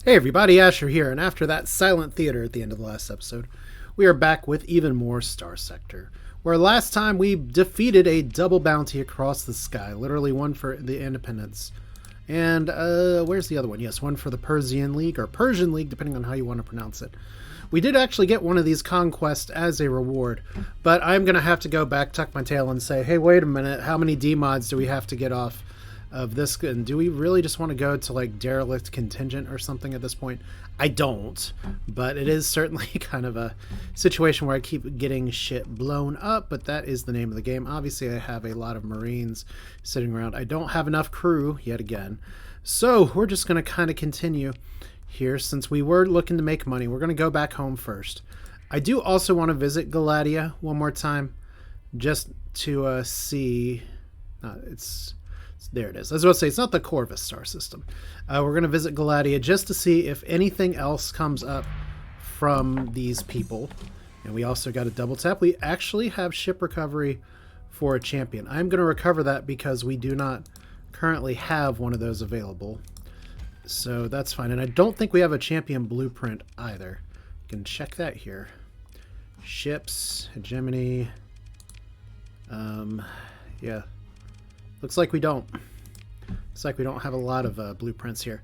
Hey everybody, Asher here, and after that silent theater at the end of the last episode, we are back with even more Starsector, where last time we defeated a double bounty across the sky, literally one for the Independence, and where's the other one? Yes, one for the Persian League, or Persian League, depending on how you want to pronounce it. We did actually get one of these conquests as a reward, but I'm going to have to go back, tuck my tail, and say, hey, wait a minute, how many D-mods do we have to get off of this, and do we really just want to go to like derelict contingent or something at this point? I don't, but it is certainly kind of a situation where I keep getting shit blown up, but that is the name of the game. Obviously I have a lot of Marines sitting around. I don't have enough crew yet again, so we're just going to kind of continue here. Since we were looking to make money, we're going to go back home first. I do also want to visit Galatia one more time just to see there it is. I was about to say, it's not the Corvus star system. We're going to visit Galatia just to see if anything else comes up from these people. And we also got a double tap. We actually have ship recovery for a champion. I'm going to recover that because we do not currently have one of those available. So that's fine. And I don't think we have a champion blueprint either. You can check that here. Ships, hegemony. Yeah. Looks like we don't. Looks like we don't have a lot of blueprints here.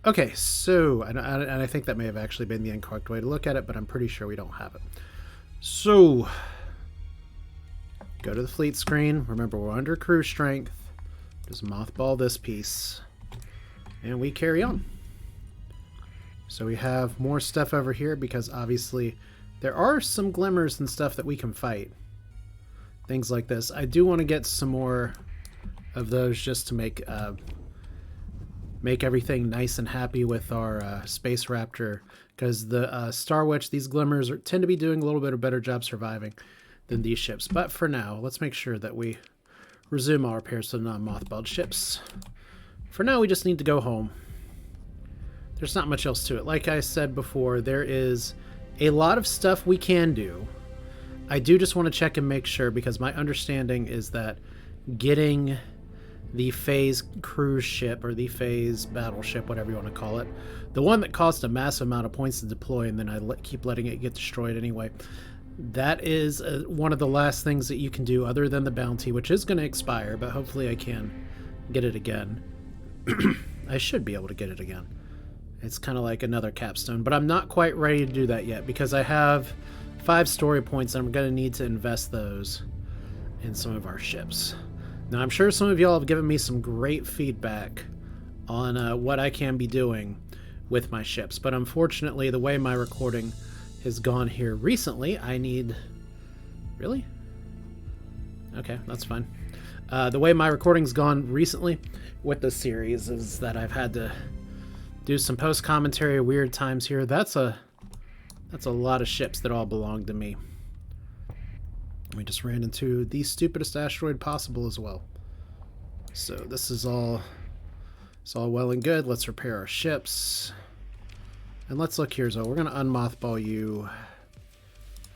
Okay, so, and I think that may have actually been the incorrect way to look at it, but I'm pretty sure we don't have it. So, go to the fleet screen. Remember, we're under crew strength. Just mothball this piece. And we carry on. So we have more stuff over here because obviously there are some glimmers and stuff that we can fight. Things like this. I do want to get some more of those just to make everything nice and happy with our Space Raptor, because the Star Witch, these glimmers tend to be doing a little bit of better job surviving than these ships. But for now, let's make sure that we resume our repairs to the non-mothballed ships. For now, we just need to go home. There's not much else to it. Like I said before, there is a lot of stuff we can do. I do just want to check and make sure, because my understanding is that getting the phase cruise ship, or the phase battleship, whatever you want to call it, the one that cost a massive amount of points to deploy and then I keep letting it get destroyed anyway, that is one of the last things that you can do other than the bounty, which is going to expire, but hopefully I can get it again. I should be able to get it again. It's kind of like another capstone, but I'm not quite ready to do that yet because I have 5 story points and I'm going to need to invest those in some of our ships. Now, I'm sure some of y'all have given me some great feedback on what I can be doing with my ships, but unfortunately, the way my recording has gone here recently, I need... Really? Okay, that's fine. The way my recording's gone recently with the series is that I've had to do some post-commentary weird times here. That's a lot of ships that all belong to me. We just ran into the stupidest asteroid possible as well. So this is all well and good. Let's repair our ships. And let's look here. So we're going to unmothball you.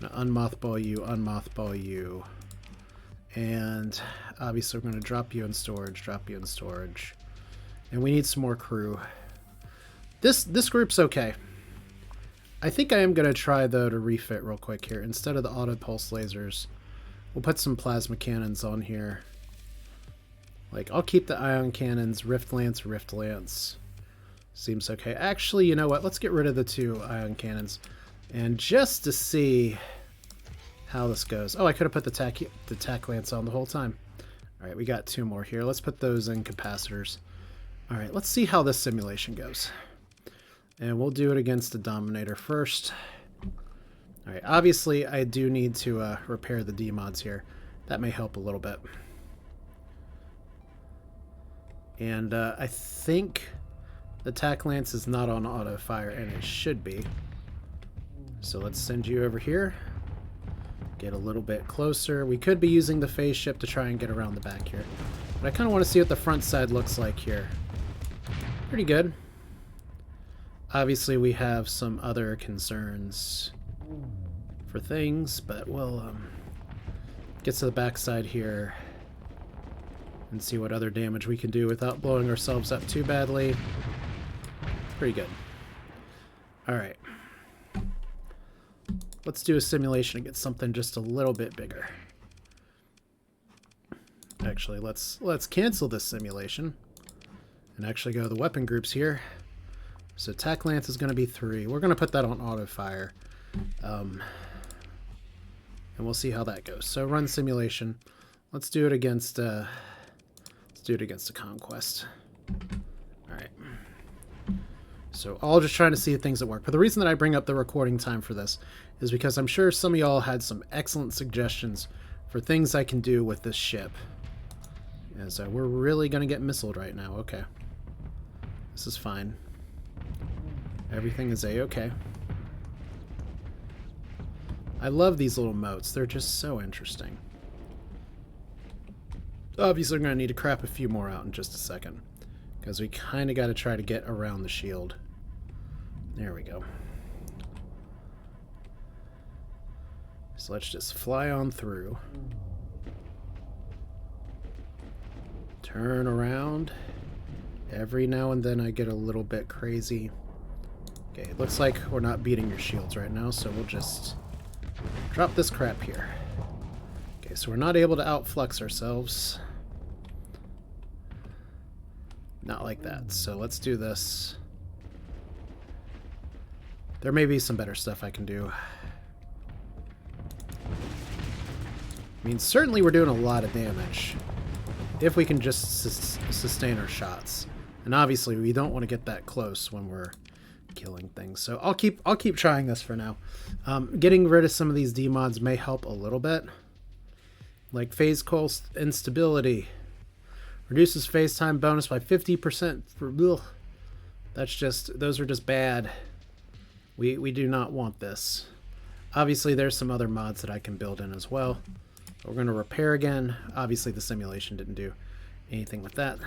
Unmothball you. And obviously we're going to drop you in storage, And we need some more crew. This group's okay. I think I am going to try, though, to refit real quick here. Instead of the auto pulse lasers, we'll put some plasma cannons on here. Like, I'll keep the ion cannons, Rift Lance. Seems okay. Actually, you know what? Let's get rid of the 2 ion cannons. And just to see how this goes. Oh, I could have put the tac lance on the whole time. Alright, we got 2 more here. Let's put those in capacitors. Alright, let's see how this simulation goes. And we'll do it against the Dominator first. Alright, obviously I do need to repair the D-mods here. That may help a little bit. And I think the tac lance is not on auto fire, and it should be. So let's send you over here. Get a little bit closer. We could be using the phase ship to try and get around the back here. But I kind of want to see what the front side looks like here. Pretty good. Obviously we have some other concerns for things, but we'll get to the back side here and see what other damage we can do without blowing ourselves up too badly. Pretty good. Alright. Let's do a simulation and get something just a little bit bigger. Actually, let's cancel this simulation and actually go to the weapon groups here. So attack lance is going to be 3. We're going to put that on auto fire. And we'll see how that goes. So run simulation. Let's do it against a conquest. All right. So all just trying to see things that work. But the reason that I bring up the recording time for this is because I'm sure some of y'all had some excellent suggestions for things I can do with this ship. As we're really going to get missiled right now. Okay. This is fine. Everything is A-okay. I love these little moats. They're just so interesting. Obviously, I'm going to need to crap a few more out in just a second. Because we kind of got to try to get around the shield. There we go. So let's just fly on through. Turn around. Every now and then I get a little bit crazy. Okay, it looks like we're not beating your shields right now, so we'll just drop this crap here. Okay, so we're not able to outflux ourselves. Not like that. So let's do this. There may be some better stuff I can do. I mean, certainly we're doing a lot of damage. If we can just sustain our shots. And obviously we don't want to get that close when we're killing things. So I'll keep trying this for now. Getting rid of some of these demods may help a little bit. Like phase coil instability. Reduces phase time bonus by 50% for those are just bad. We do not want this. Obviously there's some other mods that I can build in as well. But we're going to repair again. Obviously the simulation didn't do anything with that.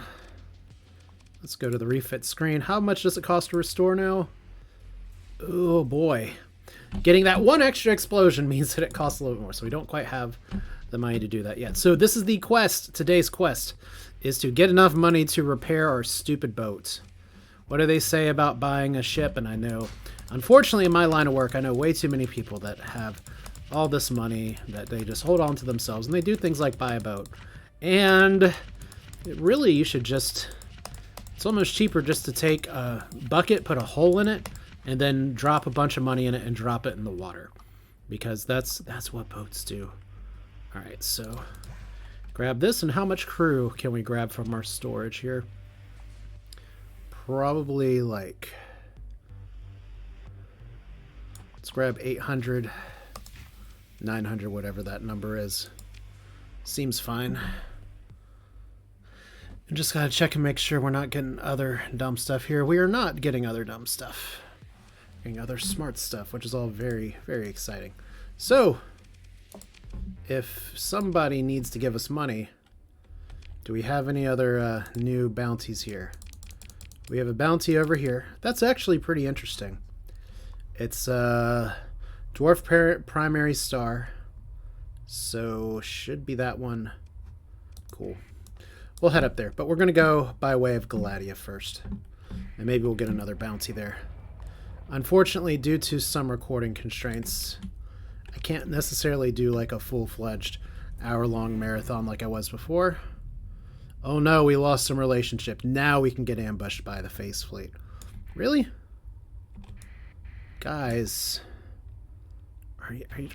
Let's go to the refit screen. How much does it cost to restore now? Oh boy. Getting that one extra explosion means that it costs a little bit more, so we don't quite have the money to do that yet. So this is the quest. Today's quest is to get enough money to repair our stupid boat. What do they say about buying a ship? And I know, unfortunately in my line of work, I know way too many people that have all this money that they just hold on to themselves, and they do things like buy a boat. And really, you should just... It's almost cheaper just to take a bucket, put a hole in it, and then drop a bunch of money in it and drop it in the water. Because that's what boats do. Alright, so grab this, and how much crew can we grab from our storage here? Probably like... Let's grab 800, 900, whatever that number is. Seems fine. I just gotta check and make sure we're not getting other dumb stuff here. We are not getting other dumb stuff. We're getting other smart stuff, which is all very, very exciting. So, if somebody needs to give us money, do we have any other new bounties here? We have a bounty over here. That's actually pretty interesting. It's dwarf primary star. So, should be that one. Cool. We'll head up there, but we're going to go by way of Galatia first. And maybe we'll get another bounty there. Unfortunately, due to some recording constraints, I can't necessarily do like a full-fledged hour-long marathon like I was before. Oh no, we lost some relationship. Now we can get ambushed by the Face Fleet. Really? Guys,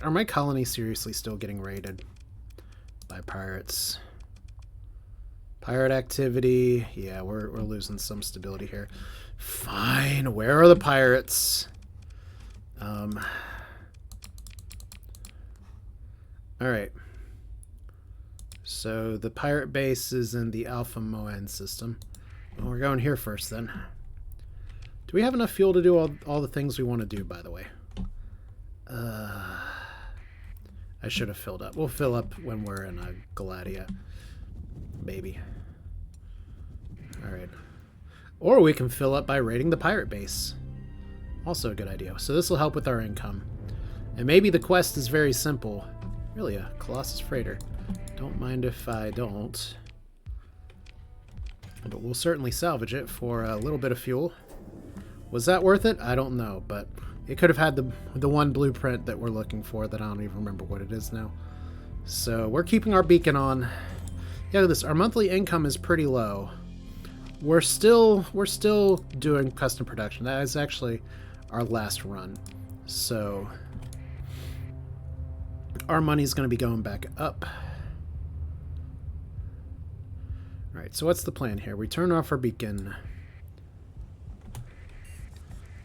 are my colonies seriously still getting raided by pirates? Pirate activity. Yeah, we're losing some stability here. Fine. Where are the pirates? Alright. So the pirate base is in the Alpha Moan system. Well, we're going here first then. Do we have enough fuel to do all the things we want to do, by the way? I should have filled up. We'll fill up when we're in a Galatia. Maybe. Alright. Or we can fill up by raiding the pirate base. Also a good idea. So this will help with our income. And maybe the quest is very simple. Really, a Colossus freighter. Don't mind if I don't. But we'll certainly salvage it for a little bit of fuel. Was that worth it? I don't know, but it could have had the one blueprint that we're looking for that I don't even remember what it is now. So we're keeping our beacon on. Yeah, look at this. Our monthly income is pretty low. We're still doing custom production. That is actually our last run. So our money's going to be going back up. All right, so what's the plan here? We turn off our beacon.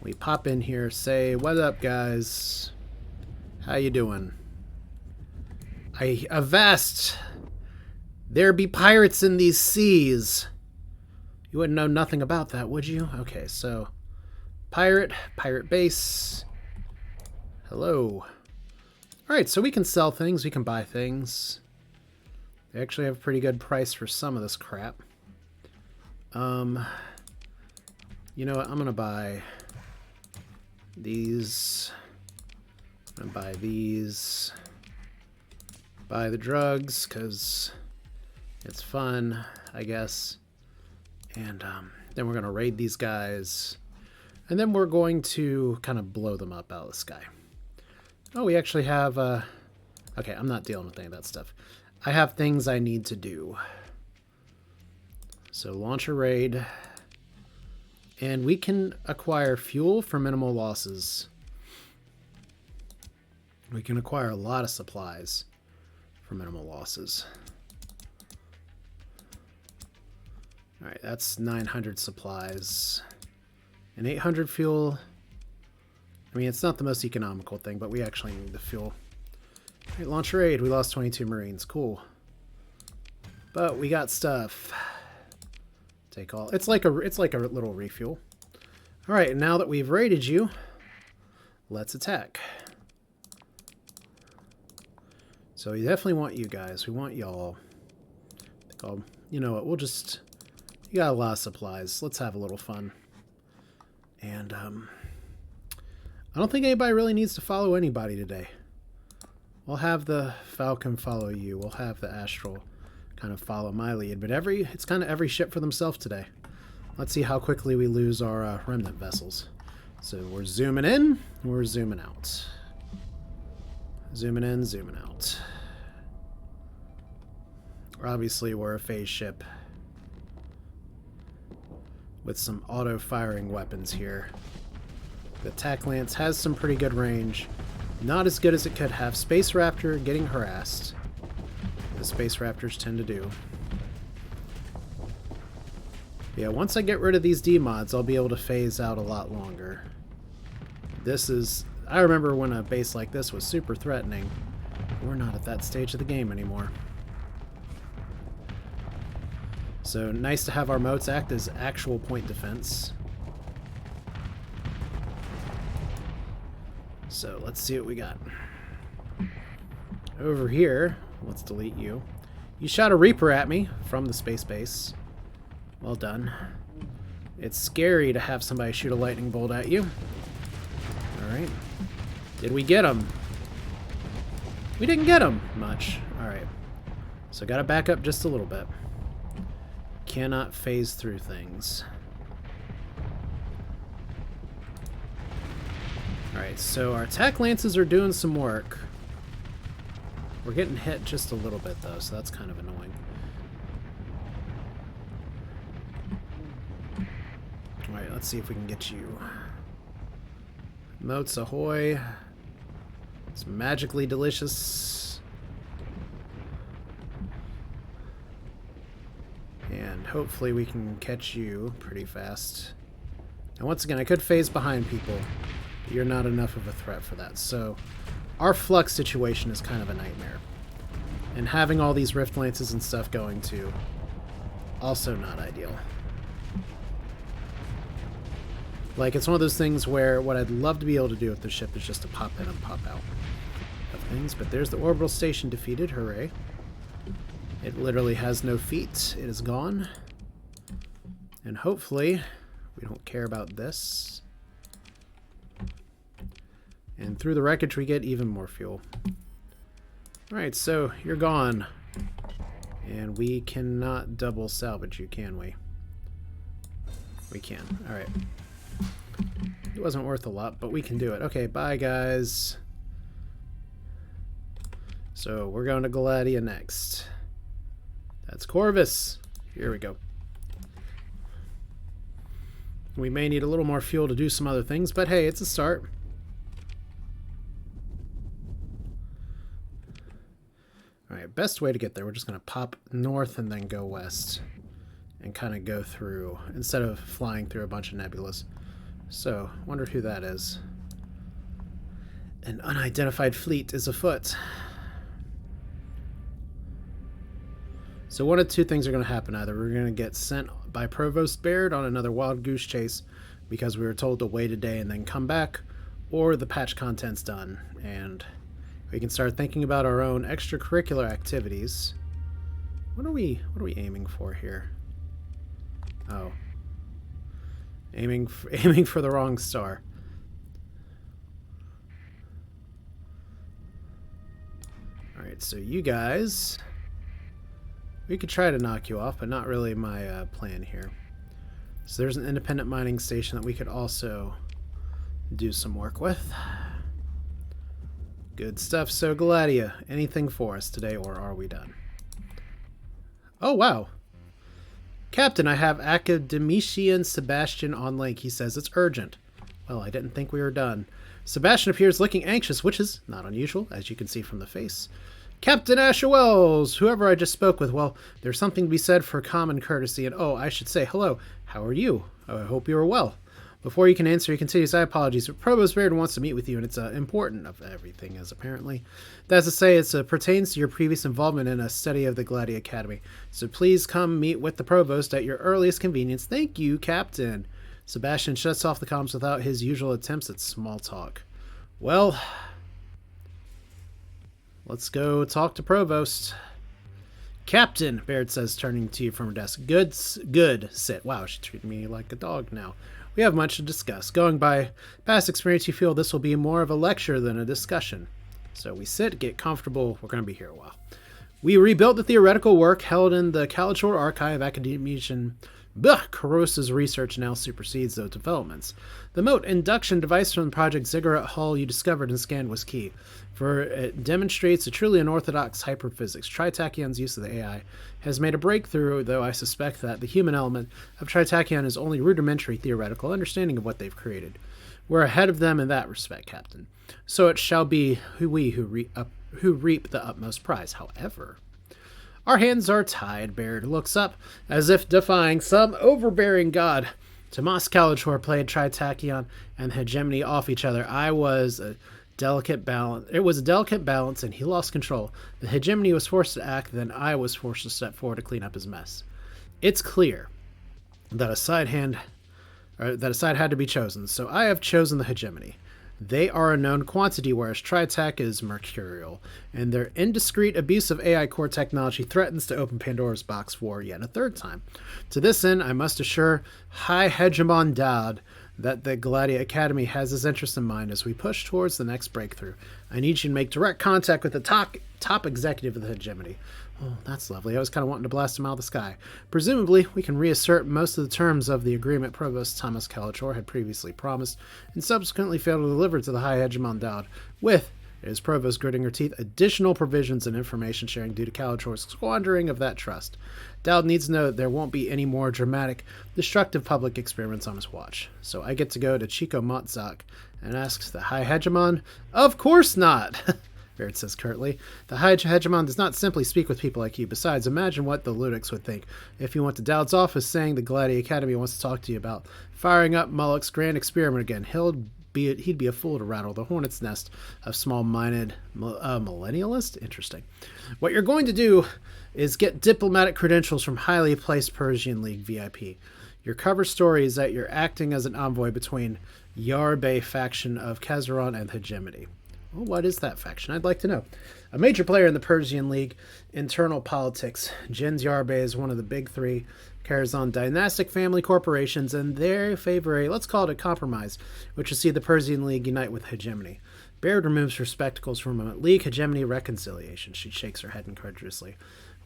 We pop in here, say, "What up, guys? How you doing? I avast there be pirates in these seas." You wouldn't know nothing about that, would you? Okay, so pirate base. Hello. All right, so we can sell things, we can buy things. They actually have a pretty good price for some of this crap. You know what? I'm gonna buy these. I'm gonna buy these. Buy the drugs because it's fun, I guess. And then we're gonna raid these guys, and then we're going to kind of blow them up out of the sky. Oh, we actually have. Okay, I'm not dealing with any of that stuff. I have things I need to do. So launch a raid. And we can acquire fuel for minimal losses. We can acquire a lot of supplies for minimal losses. Alright, that's 900 supplies. And 800 fuel. I mean, it's not the most economical thing, but we actually need the fuel. Alright, launch a raid. We lost 22 Marines. Cool. But we got stuff. Take all. It's like a little refuel. All right, and now that we've raided you, let's attack. So we definitely want you guys. We want y'all. You know what? We'll just. You got a lot of supplies. Let's have a little fun. And I don't think anybody really needs to follow anybody today. We'll have the Falcon follow you. We'll have the Astral kind of follow my lead, but it's kind of every ship for themselves today. Let's see how quickly we lose our remnant vessels. So we're zooming in, we're zooming out. Zooming in, zooming out. Obviously we're a phase ship with some auto-firing weapons here. The attack lance has some pretty good range. Not as good as it could have. Space Raptor getting harassed. The Space Raptors tend to do. Yeah, once I get rid of these D-mods, I'll be able to phase out a lot longer. I remember when a base like this was super threatening. We're not at that stage of the game anymore. So nice to have our moats act as actual point defense. So let's see what we got. Over here, let's delete you. You shot a Reaper at me from the space base. Well done. It's scary to have somebody shoot a lightning bolt at you. Alright. Did we get him? We didn't get him much. Alright. So gotta back up just a little bit. Cannot phase through things. Alright, so our attack lances are doing some work. We're getting hit just a little bit though, so that's kind of annoying. Alright, let's see if we can get you. Moats ahoy. It's magically delicious. And hopefully we can catch you pretty fast. And once again, I could phase behind people. But you're not enough of a threat for that. So our flux situation is kind of a nightmare. And having all these rift lances and stuff going too, also not ideal. Like, it's one of those things where what I'd love to be able to do with the ship is just to pop in and pop out of things. But there's the orbital station defeated. Hooray. It literally has no feet. It is gone. And hopefully we don't care about this. And through the wreckage we get even more fuel. Alright, so you're gone. And we cannot double salvage you, can we? We can. Alright. It wasn't worth a lot, but we can do it. Okay, bye, guys. So we're going to Gladia next. That's Corvus. Here we go. We may need a little more fuel to do some other things, but hey, it's a start. Alright, best way to get there, we're just going to pop north and then go west. And kind of go through, instead of flying through a bunch of nebulas. So, wonder who that is. An unidentified fleet is afoot. So one of two things are going to happen. Either we're going to get sent by Provost Baird on another wild goose chase because we were told to wait a day and then come back, or the patch content's done and we can start thinking about our own extracurricular activities. What are we aiming for here? Oh. Aiming for the wrong star. Alright, so you guys... We could try to knock you off, but not really my plan here. So there's an independent mining station that we could also do some work with. Good stuff. So Gladia, anything for us today, or are we done? Oh, wow. Captain, I have Academician Sebastian on link. He says it's urgent. Well, I didn't think we were done. Sebastian appears looking anxious, which is not unusual, as you can see from the face. Captain Asher Wells, whoever I just spoke with, well, there's something to be said for common courtesy, and oh, I should say, hello, how are you? I hope you are well. Before you can answer, he continues, I apologize, but Provost Baird wants to meet with you, and it's important of everything, as apparently. That's to say, it pertains to your previous involvement in a study of the Gladia Academy. So please come meet with the Provost at your earliest convenience. Thank you, Captain. Sebastian shuts off the comms without his usual attempts at small talk. Well... Let's go talk to Provost. Captain, Baird says, turning to you from her desk. Good, sit. Wow, she treated me like a dog now. We have much to discuss. Going by past experience, you feel this will be more of a lecture than a discussion. So we sit, get comfortable. We're going to be here a while. We rebuilt the theoretical work held in the Calichor Archive. Academician Corrosa's research now supersedes those developments. The mote induction device from Project Ziggurat Hall you discovered and scanned was key, for it demonstrates a truly unorthodox hyperphysics. Tri-tachyon's use of the AI has made a breakthrough, though I suspect that the human element of tri-tachyon is only rudimentary theoretical understanding of what they've created. We're ahead of them in that respect, Captain. So it shall be we who reap the utmost prize. However... Our hands are tied. Baird looks up, as if defying some overbearing god. Tomas Calichor played tri-tachyon and hegemony off each other. It was a delicate balance, and he lost control. The hegemony was forced to act, then I was forced to step forward to clean up his mess. It's clear that a side had to be chosen, so I have chosen the hegemony. They are a known quantity, whereas Tri-Tach is mercurial, and their indiscreet abuse of AI core technology threatens to open Pandora's box for yet a third time. To this end, I must assure High Hegemon Dowd that the Gladia Academy has his interest in mind as we push towards the next breakthrough. I need you to make direct contact with the top executive of the hegemony. Oh, that's lovely. I was kind of wanting to blast him out of the sky. Presumably, we can reassert most of the terms of the agreement Provost Thomas Calichor had previously promised and subsequently failed to deliver to the High Hegemon Dowd, with, as Provost gritting her teeth, additional provisions and information sharing due to Calichor's squandering of that trust. Dowd needs to know that there won't be any more dramatic, destructive public experiments on his watch. So I get to go to Chico Motzak and ask the High Hegemon, Of course not! Baird says curtly. The High Hegemon does not simply speak with people like you. Besides, imagine what the Ludix would think if you went to Dowd's office saying the Gladia Academy wants to talk to you about firing up Moloch's grand experiment again. He'd be a fool to rattle the hornet's nest of small-minded millennialists. Interesting. What you're going to do is get diplomatic credentials from highly placed Persian League VIP. Your cover story is that you're acting as an envoy between Yarbe faction of Kazaron and Hegemony. Well, what is that faction? I'd like to know. A major player in the Persian League internal politics. Jins Yarbe is one of the big three. Carries on dynastic family corporations, and they favor let's call it a compromise, which will see the Persian League unite with Hegemony. Baird removes her spectacles for a moment. League, Hegemony, reconciliation. She shakes her head incredulously.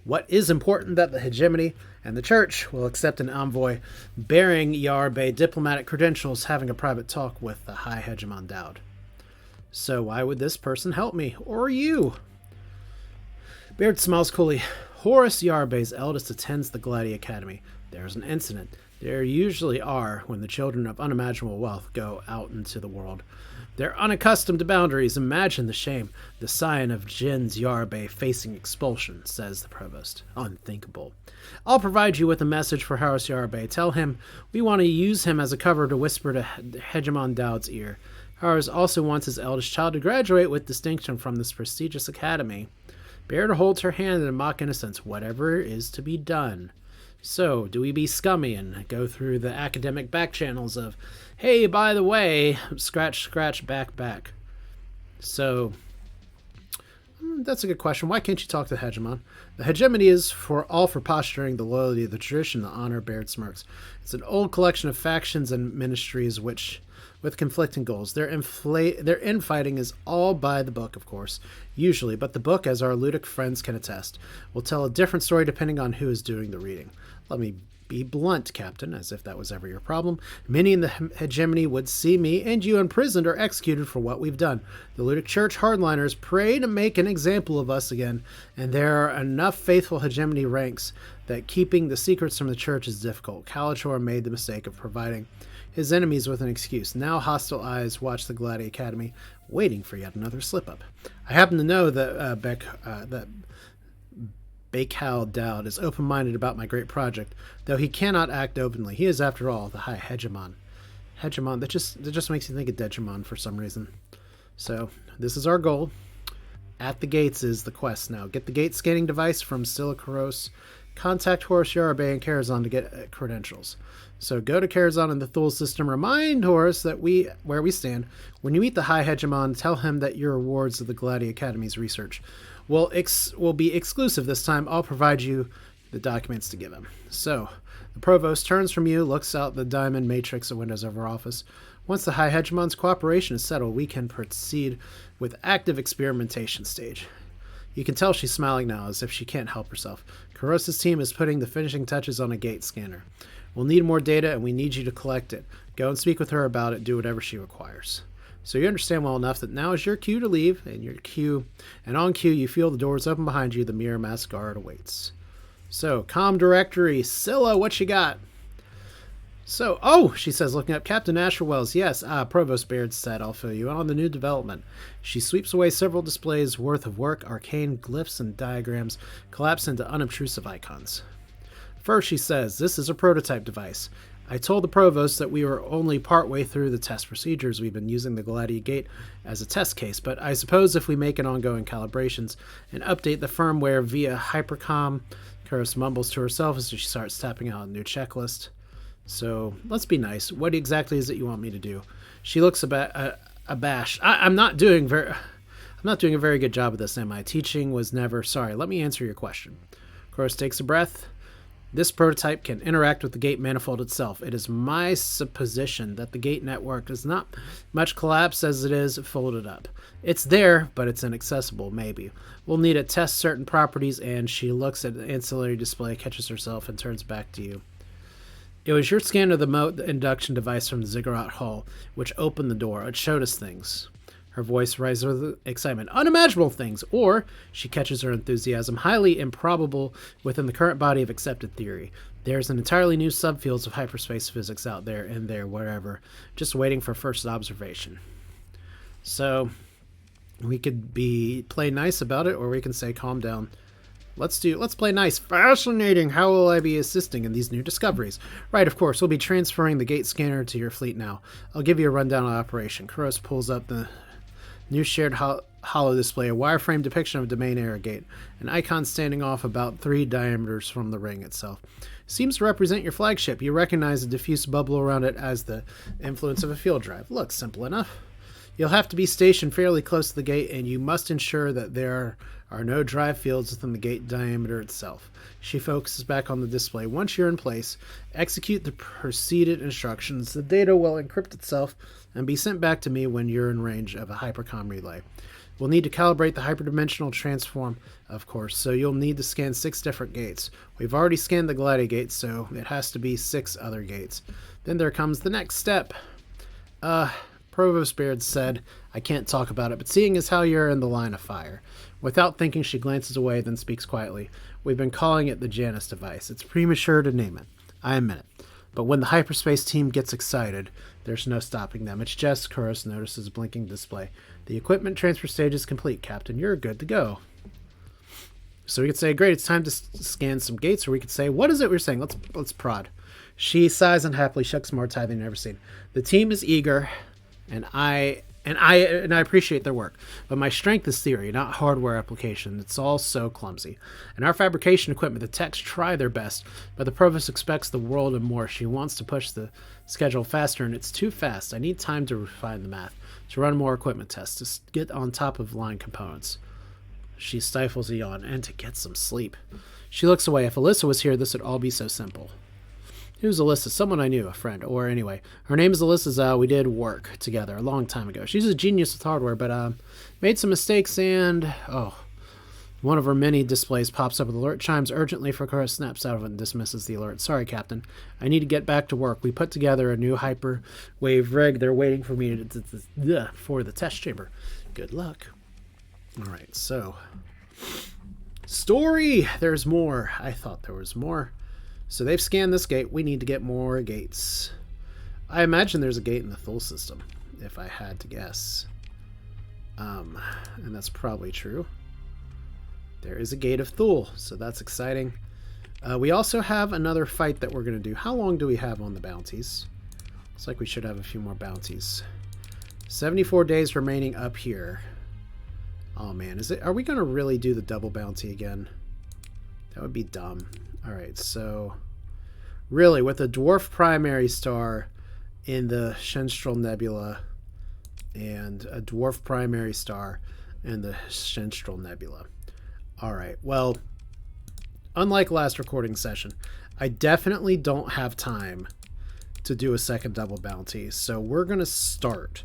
What is important that the hegemony and the church will accept an envoy bearing Yarbay diplomatic credentials having a private talk with the High Hegemon Dowd. So why would this person help me? Or you? Baird smiles coolly. Horace Yarbay's eldest attends the Gladi Academy. There's an incident. There usually are when the children of unimaginable wealth go out into the world. They're unaccustomed to boundaries. Imagine the shame. The scion of Jins Yarbay facing expulsion, says the provost. Unthinkable. I'll provide you with a message for Horace Yarbay. Tell him we want to use him as a cover to whisper to Hegemon Dowd's ear. Horace also wants his eldest child to graduate with distinction from this prestigious academy. Baird holds her hand in mock innocence. Whatever is to be done. So, do we be scummy and go through the academic back channels of, hey, by the way, scratch, scratch, back, back? So, that's a good question. Why can't you talk to the hegemon? The hegemony is for posturing, the loyalty of the tradition, the honor. Baird smirks. It's an old collection of factions and ministries with conflicting goals. Their infighting is all by the book, of course, usually, but the book, as our ludic friends can attest, will tell a different story depending on who is doing the reading. Let me be blunt, Captain, as if that was ever your problem. Many in the hegemony would see me and you imprisoned or executed for what we've done. The ludic church hardliners pray to make an example of us again, and there are enough faithful hegemony ranks that keeping the secrets from the church is difficult. Kalachor made the mistake of providing his enemies with an excuse. Now hostile eyes watch the Gladi Academy, waiting for yet another slip-up. I happen to know that Baikal Dowd is open-minded about my great project, though he cannot act openly. He is, after all, the High Hegemon. Hegemon, that just makes you think of Degemon for some reason. So, this is our goal. At the gates is the quest now. Get the gate scanning device from Silicaros. Contact Horace Yarbay and Karazhan to get credentials. So go to Karazhan in the Thule system. Remind Horace that where we stand. When you meet the High Hegemon, tell him that your rewards of the Gladi Academy's research will be exclusive this time. I'll provide you the documents to give him. So the provost turns from you, looks out the diamond matrix of windows of our office. Once the High Hegemon's cooperation is settled, we can proceed with active experimentation stage. You can tell she's smiling now, as if she can't help herself. Karos's team is putting the finishing touches on a gate scanner. We'll need more data, and we need you to collect it. Go and speak with her about it. Do whatever she requires. So you understand well enough that now is your cue to leave, and on cue, you feel the doors open behind you. The mirror mask guard awaits. So, comm directory. Scylla, what you got? So, she says, looking up. Captain Asherwells, yes. Provost Baird said, I'll fill you in on the new development. She sweeps away several displays worth of work. Arcane glyphs and diagrams collapse into unobtrusive icons. First, she says, this is a prototype device. I told the provost that we were only partway through the test procedures. We've been using the Gladi Gate as a test case, but I suppose if we make an ongoing calibrations and update the firmware via hypercom, Karos mumbles to herself as she starts tapping out a new checklist. So let's be nice. What exactly is it you want me to do? She looks abashed. I'm not doing a very good job of this, am I? Teaching was never... Sorry, let me answer your question. Karos takes a breath. This prototype can interact with the gate manifold itself. It is my supposition that the gate network is not much collapsed as it is folded up. It's there, but it's inaccessible, maybe. We'll need to test certain properties, and she looks at the ancillary display, catches herself, and turns back to you. It was your scan of the induction device from the Ziggurat Hall which opened the door. It showed us things. Her voice rises with excitement. Unimaginable things. Or, she catches her enthusiasm, highly improbable within the current body of accepted theory. There's an entirely new subfields of hyperspace physics out there, and there, wherever, just waiting for first observation. So, we could play nice about it, or we can say calm down. Let's play nice. Fascinating. How will I be assisting in these new discoveries? Right, of course. We'll be transferring the gate scanner to your fleet now. I'll give you a rundown on operation. Karos pulls up the new shared holo display, a wireframe depiction of a domain error gate, an icon standing off about 3 diameters from the ring itself. Seems to represent your flagship. You recognize the diffuse bubble around it as the influence of a field drive. Looks simple enough. You'll have to be stationed fairly close to the gate, and you must ensure that there are no drive fields within the gate diameter itself. She focuses back on the display. Once you're in place, execute the preceded instructions. The data will encrypt itself and be sent back to me when you're in range of a hypercom relay. We'll need to calibrate the hyperdimensional transform, of course, so you'll need to scan 6 different gates. We've already scanned the Gladi gate, so it has to be 6 other gates. Then there comes the next step. Provost Baird said, I can't talk about it, but seeing as how you're in the line of fire. Without thinking, she glances away, then speaks quietly. We've been calling it the Janus device. It's premature to name it. I admit it. But when the hyperspace team gets excited, there's no stopping them. It's just, Kuros notices a blinking display. The equipment transfer stage is complete, Captain. You're good to go. So we could say, great, it's time to scan some gates, or we could say, what is it we're saying? Let's prod. She sighs unhappily, shucks more tight than you've ever seen. The team is eager, and I appreciate their work, but my strength is theory, not hardware application. It's all so clumsy. In our fabrication equipment, the techs try their best, but the provost expects the world and more. She wants to push the schedule faster, and it's too fast. I need time to refine the math, to run more equipment tests, to get on top of line components. She stifles a yawn, and to get some sleep. She looks away. If Alyssa was here, this would all be so simple. Who's Alyssa? Someone I knew, a friend. Or anyway, her name is Alyssa. We did work together a long time ago. She's a genius with hardware, but made some mistakes, and one of her many displays pops up with alert chimes urgently. Kuros snaps out of it and dismisses the alert. Sorry, Captain. I need to get back to work. We put together a new hyperwave rig. They're waiting for me for the test chamber. Good luck. All right, so story. There's more. I thought there was more. So they've scanned this gate. We need to get more gates. I imagine there's a gate in the Thule system, if I had to guess. And that's probably true. There is a gate of Thule, so that's exciting. We also have another fight that we're going to do. How long do we have on the bounties? Looks like we should have a few more bounties. 74 days remaining up here. Oh man, are we going to really do the double bounty again? That would be dumb. Alright, so really, with a dwarf primary star in the Shenstrel Nebula and a dwarf primary star in the Shenstrel Nebula. Alright, well, unlike last recording session, I definitely don't have time to do a second double bounty, so we're going to start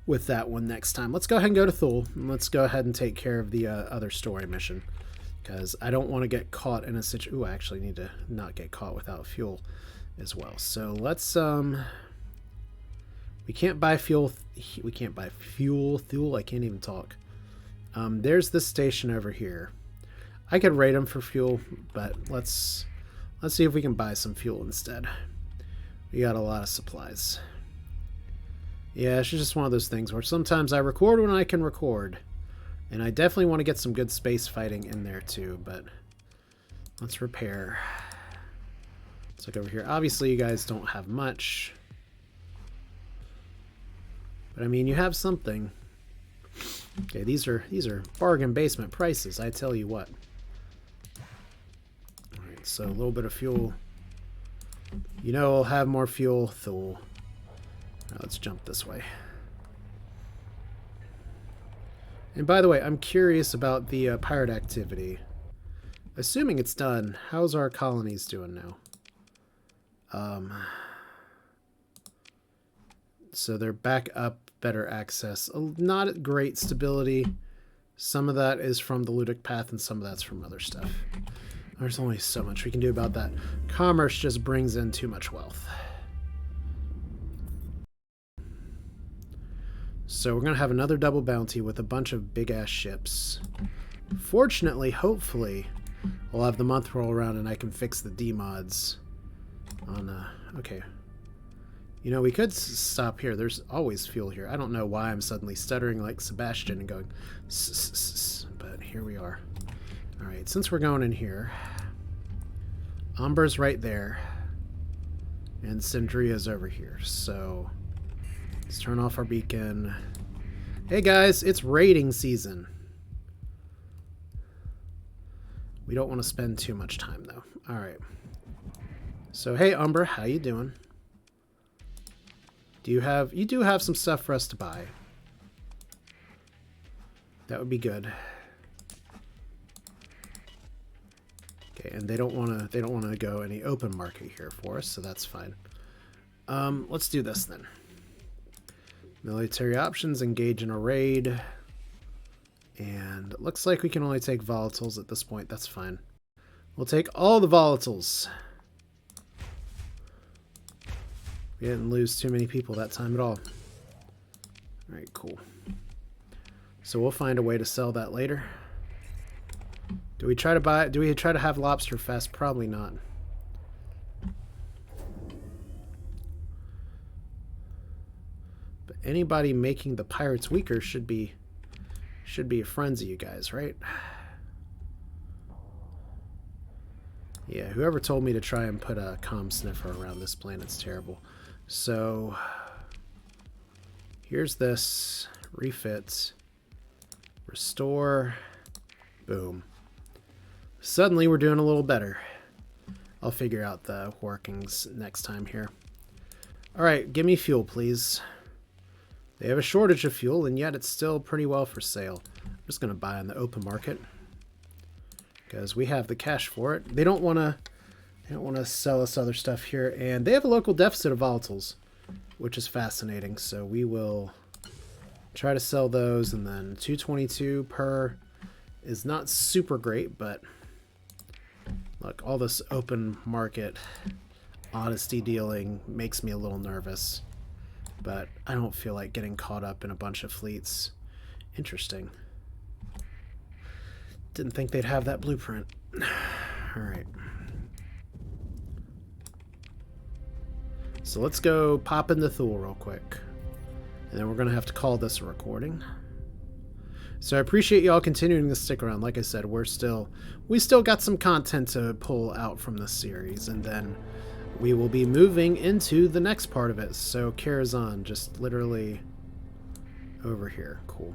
with that one next time. Let's go ahead and go to Thule, and let's go ahead and take care of the other story mission. Because I don't want to get caught in a situation. Ooh, I actually need to not get caught without fuel as well. So let's we can't buy fuel. We can't buy fuel. I can't even talk. There's this station over here. I could rate them for fuel, but let's see if we can buy some fuel instead. We got a lot of supplies. Yeah, it's just one of those things where sometimes I record when I can record. And I definitely want to get some good space fighting in there too, but let's repair. Let's look over here. Obviously, you guys don't have much. But I mean, you have something. Okay, these are bargain basement prices, I tell you what. Alright, so a little bit of fuel. You know we'll have more fuel, Thule. Now let's jump this way. And by the way, I'm curious about the pirate activity. Assuming it's done, how's our colonies doing now? So they're back up, better access. Not great stability. Some of that is from the Ludic Path, and some of that's from other stuff. There's only so much we can do about that. Commerce just brings in too much wealth. So we're going to have another double bounty with a bunch of big-ass ships. Fortunately, hopefully, we'll have the month roll around and I can fix the D-mods on, okay. You know, we could stop here. There's always fuel here. I don't know why I'm suddenly stuttering like Sebastian and going, but here we are. All right, since we're going in here, Umber's right there, and Cindria's over here, so let's turn off our beacon. Hey guys, it's raiding season. We don't want to spend too much time though. All right. So hey Umber, how you doing? You do have some stuff for us to buy. That would be good. Okay, and they don't want to go any open market here for us, so that's fine. Let's do this then. Military options, engage in a raid. And it looks like we can only take volatiles at this point. That's fine. We'll take all the volatiles. We didn't lose too many people that time at all. Alright, cool. So we'll find a way to sell that later. Do we try to have lobster fest? Probably not. But anybody making the pirates weaker should be friends of you guys, right? Yeah, whoever told me to try and put a comm sniffer around this planet's terrible. So here's this. Refits. Restore. Boom. Suddenly we're doing a little better. I'll figure out the workings next time here. Alright, give me fuel, please. They have a shortage of fuel, and yet it's still pretty well for sale. I'm just going to buy on the open market because we have the cash for it. They don't want to sell us other stuff here, and they have a local deficit of volatiles, which is fascinating. So we will try to sell those, and then 222 per is not super great, but look, all this open market honesty dealing makes me a little nervous. But I don't feel like getting caught up in a bunch of fleets. Interesting. Didn't think they'd have that blueprint. Alright. So let's go pop into Thule real quick. And then we're going to have to call this a recording. So I appreciate y'all continuing to stick around. Like I said, we still got some content to pull out from this series. And then we will be moving into the next part of it. So Karazhan, just literally over here. Cool.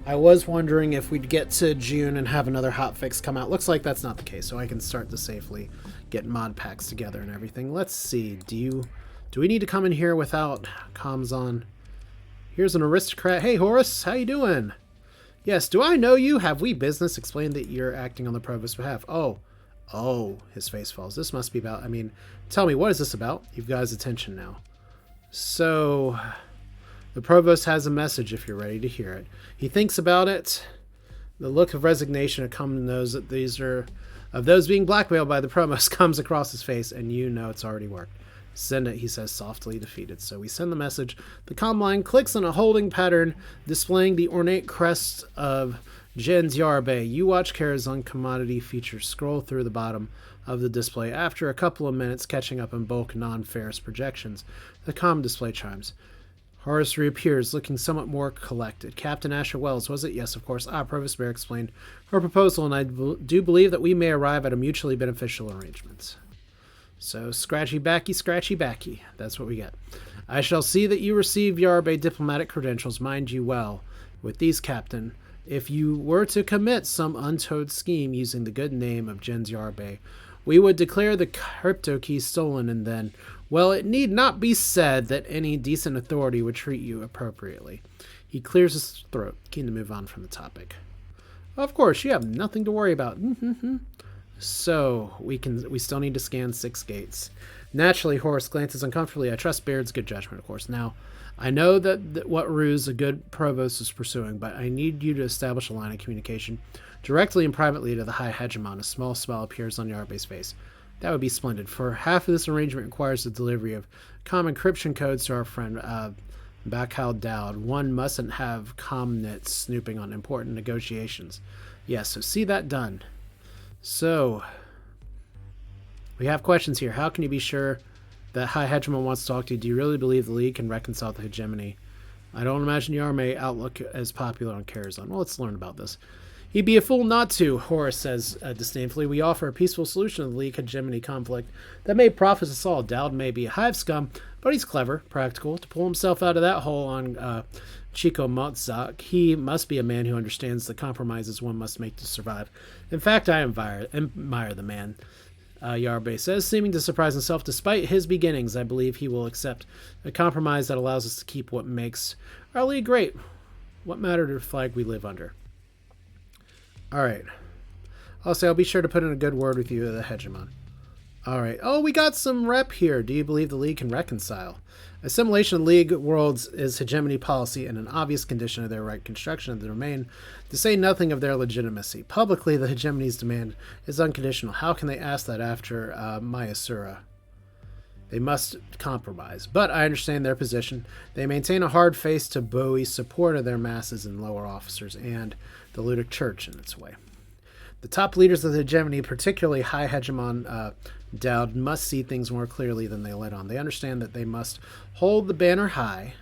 I was wondering if we'd get to June and have another hotfix come out. Looks like that's not the case, so I can start to safely get mod packs together and everything. Let's see. Do we need to come in here without comms on? Here's an aristocrat. Hey, Horace, how you doing? Yes, do I know you? Have we business? Explain that you're acting on the Provost's behalf. Oh, his face falls. This must be about, tell me, what is this about? You've got his attention now. So, the Provost has a message if you're ready to hear it. He thinks about it. The look of resignation that comes knows that these are, of those being blackmailed by the Provost, comes across his face, and you know it's already worked. Send it, he says, softly defeated. So we send the message. The comm line clicks on a holding pattern displaying the ornate crest of Jens Yarbe. You watch Karazhan commodity features scroll through the bottom of the display. After a couple of minutes catching up in bulk non-ferrous projections, the comm display chimes. Horace reappears, looking somewhat more collected. Captain Asher Wells, was it? Yes, of course. Provost Baird explained her proposal, and I do believe that we may arrive at a mutually beneficial arrangement. So, scratchy backy. That's what we get. I shall see that you receive Yarbe diplomatic credentials. Mind you well, with these, Captain, if you were to commit some untowed scheme using the good name of Jens Yarbe, we would declare the crypto key stolen, and then, well, it need not be said that any decent authority would treat you appropriately. He clears his throat, keen to move on from the topic. Of course, you have nothing to worry about. So, we still need to scan 6 gates. Naturally, Horace glances uncomfortably. I trust Baird's good judgment, of course. Now, I know that what ruse a good provost is pursuing, but I need you to establish a line of communication directly and privately to the High Hegemon. A small smile appears on Yarbe's face. That would be splendid. For half of this arrangement requires the delivery of common encryption codes to our friend Bakhal Dowd. One mustn't have comnets snooping on important negotiations. Yes, so see that done. So, we have questions here. How can you be sure that High Hegemon wants to talk to you? Do you really believe the League can reconcile the hegemony? I don't imagine Yarme outlook as popular on Karazhan. Well, let's learn about this. He'd be a fool not to, Horace says disdainfully. We offer a peaceful solution to the League hegemony conflict that may profit us all. Dowd may be a hive scum, but he's clever, practical. To pull himself out of that hole on Chico Motzak, he must be a man who understands the compromises one must make to survive. In fact, I admire the man, Yarbe says, seeming to surprise himself. Despite his beginnings, I believe he will accept a compromise that allows us to keep what makes our League great. What matter to the flag we live under? All right. I'll be sure to put in a good word with you, the Hegemon. All right. Oh, we got some rep here. Do you believe the League can reconcile? Assimilation of League worlds is hegemony policy and an obvious condition of their right construction of the domain, to say nothing of their legitimacy. Publicly, the hegemony's demand is unconditional. How can they ask that after Mayasura? They must compromise. But I understand their position. They maintain a hard face to buoy support of their masses and lower officers and the Ludic Church in its way. The top leaders of the hegemony, particularly High Hegemon Dowd, must see things more clearly than they let on. They understand that they must hold the banner high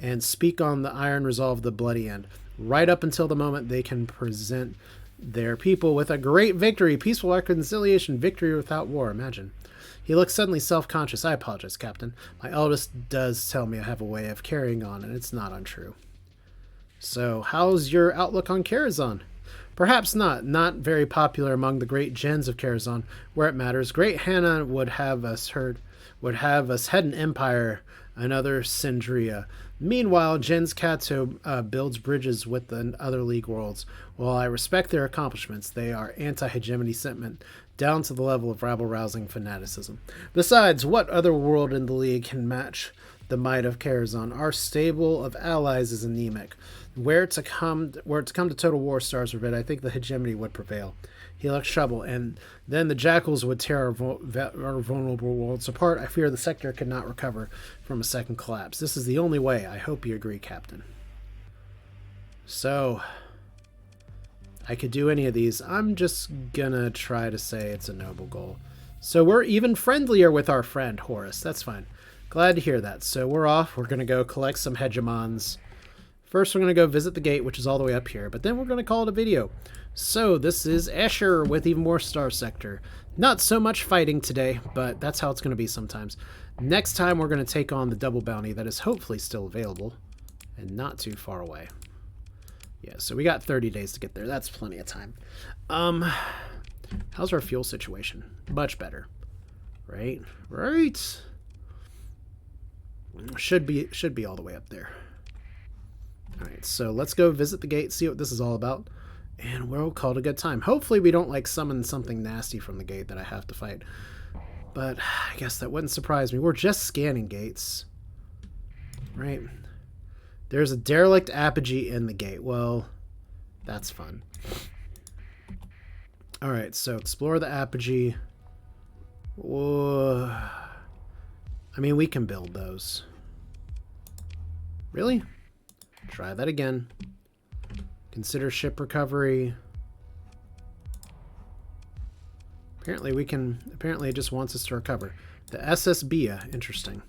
and speak on the iron resolve of the bloody end, right up until the moment they can present their people with a great victory, peaceful reconciliation, victory without war. Imagine. He looks suddenly self-conscious. I apologize, Captain. My eldest does tell me I have a way of carrying on, and it's not untrue. So, how's your outlook on Karazhan? Perhaps not. Not very popular among the great gens of Karazhan, where it matters. Great Hannah would have us head an empire, another Syndria. Meanwhile, Gens Kato builds bridges with the other League worlds. While I respect their accomplishments, they are anti-hegemony sentiment, down to the level of rabble-rousing fanaticism. Besides, what other world in the League can match the might of Karazhan? Our stable of allies is anemic. Were it to come to total war, Stars Forbid, I think the hegemony would prevail. He looks trouble, and then the jackals would tear our vulnerable worlds apart. I fear the sector could not recover from a second collapse. This is the only way. I hope you agree, Captain. So, I could do any of these. I'm just gonna try to say it's a noble goal. So we're even friendlier with our friend Horus. That's fine. Glad to hear that. So we're off. We're gonna go collect some hegemons. First, we're going to go visit the gate, which is all the way up here, but then we're going to call it a video. So, this is Escher with even more Starsector. Not so much fighting today, but that's how it's going to be sometimes. Next time, we're going to take on the double bounty that is hopefully still available and not too far away. Yeah, so we got 30 days to get there. That's plenty of time. How's our fuel situation? Much better. Right? Right. Should be all the way up there. Alright, so let's go visit the gate, see what this is all about, and we'll call it a good time. Hopefully we don't, summon something nasty from the gate that I have to fight. But I guess that wouldn't surprise me. We're just scanning gates. Right? There's a derelict apogee in the gate. Well, that's fun. Alright, so explore the apogee. Whoa. I mean, we can build those. Really? Try that again. Consider ship recovery. Apparently it just wants us to recover. The SSB, interesting.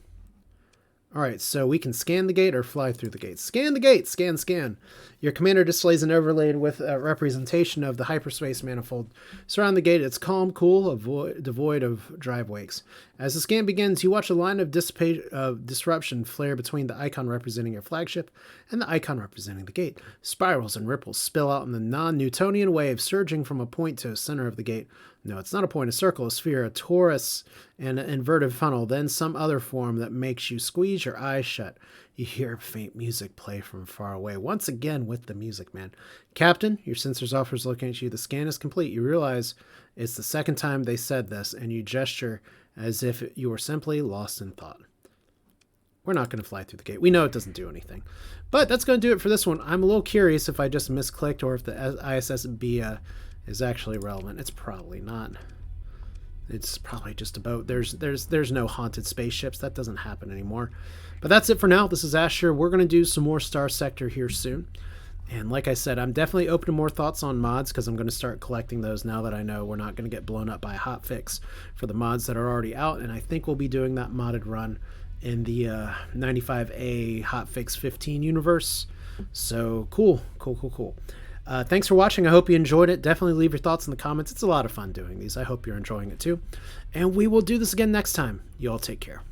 Alright, so we can scan the gate or fly through the gate. Scan the gate! Scan, scan. Your commander displays an overlay with a representation of the hyperspace manifold. Surround the gate. It's calm, cool, devoid of drive wakes. As the scan begins, you watch a line of disruption flare between the icon representing your flagship and the icon representing the gate. Spirals and ripples spill out in the non-Newtonian wave, surging from a point to the center of the gate. No, it's not a point, a circle, a sphere, a torus, and an inverted funnel, then some other form that makes you squeeze your eyes shut. You hear faint music play from far away. Once again with the music, man. Captain, your sensor's officer's looking at you. The scan is complete. You realize it's the second time they said this, and you gesture as if you were simply lost in thought. We're not going to fly through the gate. We know it doesn't do anything. But that's going to do it for this one. I'm a little curious if I just misclicked or if the ISSB is actually relevant. It's probably not. It's probably just a boat. There's no haunted spaceships. That doesn't happen anymore. But that's it for now. This is Asher. We're going to do some more Starsector here soon. And like I said, I'm definitely open to more thoughts on mods because I'm going to start collecting those now that I know we're not going to get blown up by a hotfix for the mods that are already out. And I think we'll be doing that modded run in the 95A hotfix 15 universe. So cool. Thanks for watching. I hope you enjoyed it. Definitely leave your thoughts in the comments. It's a lot of fun doing these. I hope you're enjoying it too. And we will do this again next time. You all take care.